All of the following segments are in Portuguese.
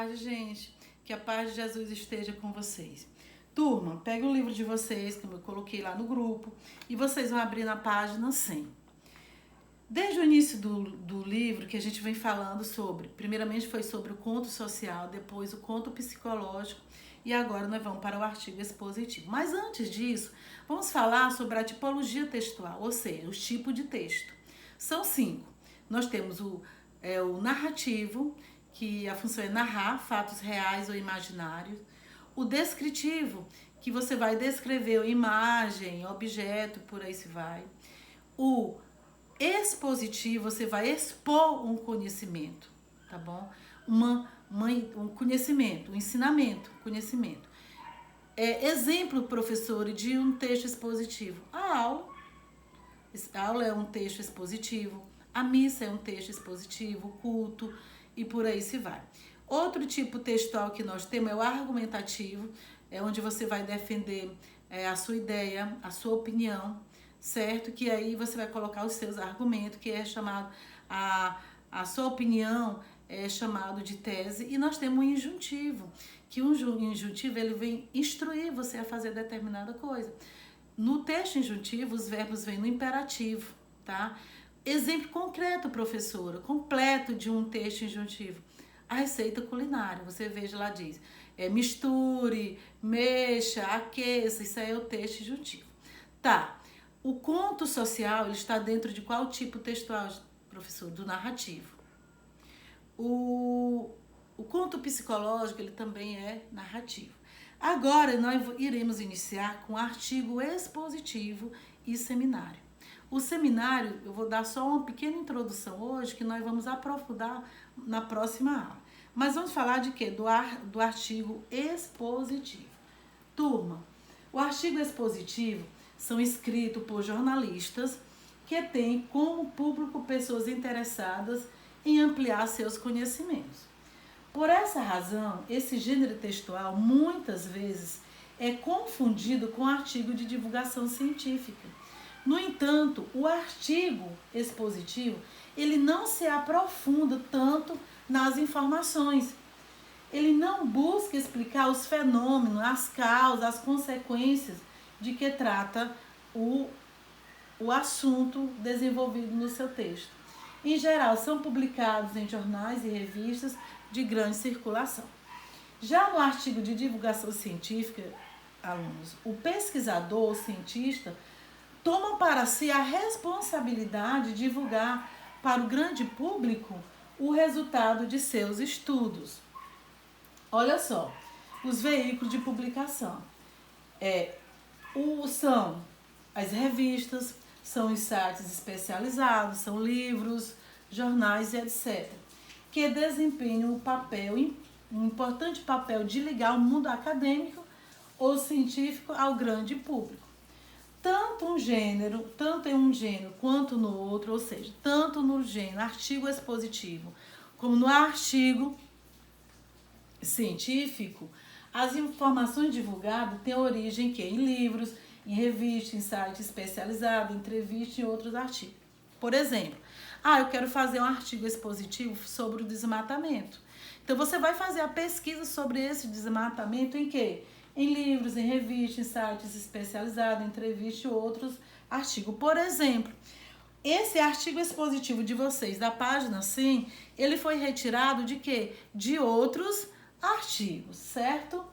tarde, gente. Que a paz de Jesus esteja com vocês. Turma, pega o livro de vocês, que eu coloquei lá no grupo, e vocês vão abrir na página 100. Desde o início do livro, que a gente vem falando sobre, primeiramente foi sobre o conto social, depois o conto psicológico, e agora nós vamos para o artigo expositivo. Mas antes disso, vamos falar sobre a tipologia textual, ou seja, os tipos de texto. São 5. Nós temos o narrativo, que a função é narrar fatos reais ou imaginários. O descritivo, que você vai descrever imagem, objeto, por aí se vai. O expositivo, você vai expor um conhecimento, tá bom? Um conhecimento, um ensinamento, conhecimento. Exemplo, professor, de um texto expositivo. A aula é um texto expositivo, a missa é um texto expositivo, o culto e por aí se vai. Outro tipo textual que nós temos é o argumentativo, é onde você vai defender a sua ideia, a sua opinião, certo? Que aí você vai colocar os seus argumentos, que é chamado, a sua opinião é chamado de tese. E nós temos um injuntivo, que um injuntivo ele vem instruir você a fazer determinada coisa. No texto injuntivo, os verbos vêm no imperativo, tá? Exemplo concreto, professora, completo de um texto injuntivo. A receita culinária, você veja lá, diz, misture, mexa, aqueça, isso aí é o texto injuntivo. Tá, o conto social, ele está dentro de qual tipo textual, professor? Do narrativo. O conto psicológico, ele também é narrativo. Agora, nós iremos iniciar com artigo expositivo e seminário. O seminário, eu vou dar só uma pequena introdução hoje, que nós vamos aprofundar na próxima aula. Mas vamos falar de quê? Do artigo expositivo. Turma, o artigo expositivo são escritos por jornalistas que têm como público pessoas interessadas em ampliar seus conhecimentos. Por essa razão, esse gênero textual muitas vezes é confundido com artigo de divulgação científica. No entanto, o artigo expositivo, ele não se aprofunda tanto nas informações. Ele não busca explicar os fenômenos, as causas, as consequências de que trata o assunto desenvolvido no seu texto. Em geral, são publicados em jornais e revistas de grande circulação. Já no artigo de divulgação científica, alunos, o pesquisador, o cientista, toma para si a responsabilidade de divulgar para o grande público o resultado de seus estudos. Olha só, os veículos de publicação são as revistas, são os sites especializados, são livros, jornais e etc., que desempenham um importante papel de ligar o mundo acadêmico ou científico ao grande público. Tanto em um gênero quanto no outro, ou seja, tanto no gênero artigo expositivo como no artigo científico, as informações divulgadas têm origem em livros, em revistas, em sites especializados, em entrevistas e outros artigos. Por exemplo, eu quero fazer um artigo expositivo sobre o desmatamento. Então, você vai fazer a pesquisa sobre esse desmatamento em quê? Em livros, em revistas, em sites especializados, em entrevistas e outros artigos. Por exemplo, esse artigo expositivo de vocês, da página 100, ele foi retirado de quê? De outros artigos, certo?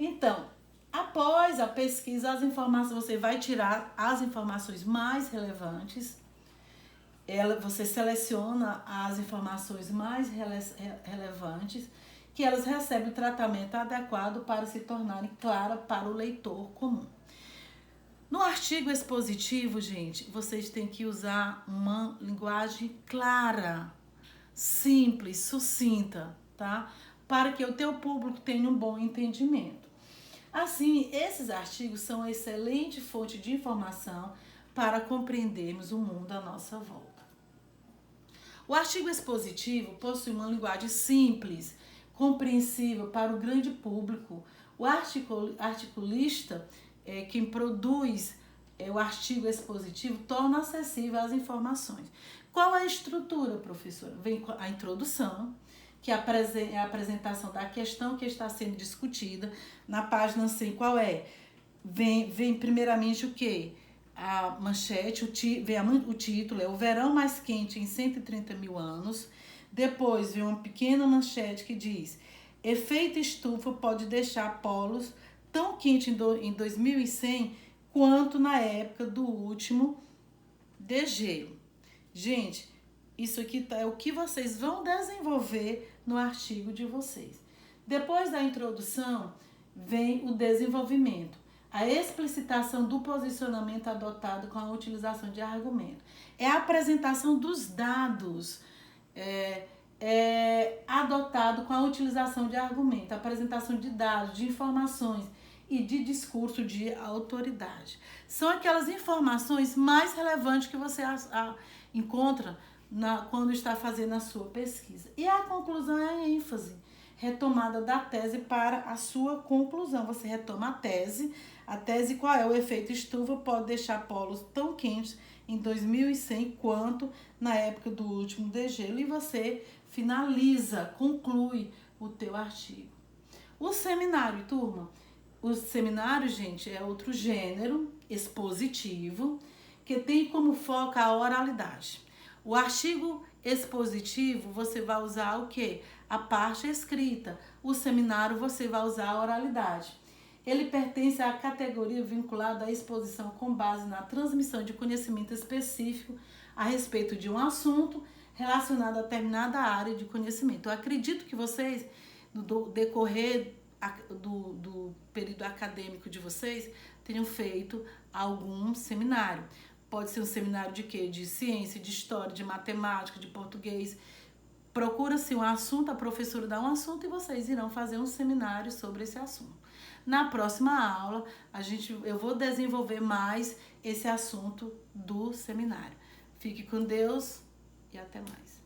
Então, após a pesquisa, as informações, você vai tirar as informações mais relevantes, você seleciona as informações mais relevantes, que elas recebem o tratamento adequado para se tornarem claras para o leitor comum. No artigo expositivo, gente, vocês têm que usar uma linguagem clara, simples, sucinta, tá? Para que o teu público tenha um bom entendimento. Assim, esses artigos são uma excelente fonte de informação para compreendermos o mundo à nossa volta. O artigo expositivo possui uma linguagem simples, compreensível para o grande público. O articulista, quem produz o artigo expositivo, torna acessível as informações. Qual é a estrutura, professora? Vem com a introdução, que é a apresentação da questão que está sendo discutida. Na página 100, qual é? Vem primeiramente o quê? A manchete, o título é O Verão Mais Quente em 130 mil anos. Depois vem uma pequena manchete que diz: efeito estufa pode deixar polos tão quente em 2100 quanto na época do último degelo. Gente, isso aqui é o que vocês vão desenvolver no artigo de vocês. Depois da introdução, vem o desenvolvimento. A explicitação do posicionamento adotado com a utilização de argumento. É a apresentação dos dados adotado com a utilização de argumento. A apresentação de dados, de informações e de discurso de autoridade. São aquelas informações mais relevantes que você encontra quando está fazendo a sua pesquisa. E a conclusão é a ênfase, retomada da tese para a sua conclusão. Você retoma a tese qual é? O efeito estufa pode deixar polos tão quentes em 2100 quanto na época do último degelo, e você finaliza, conclui o teu artigo. O seminário, turma. O seminário, gente, é outro gênero expositivo que tem como foco a oralidade. O artigo expositivo, você vai usar o quê? A parte escrita. O seminário, você vai usar a oralidade. Ele pertence à categoria vinculada à exposição com base na transmissão de conhecimento específico a respeito de um assunto relacionado a determinada área de conhecimento. Eu acredito que vocês, no decorrer do período acadêmico de vocês, tenham feito algum seminário. Pode ser um seminário de quê? De ciência, de história, de matemática, de português. Procura-se um assunto, a professora dá um assunto e vocês irão fazer um seminário sobre esse assunto. Na próxima aula, eu vou desenvolver mais esse assunto do seminário. Fique com Deus e até mais.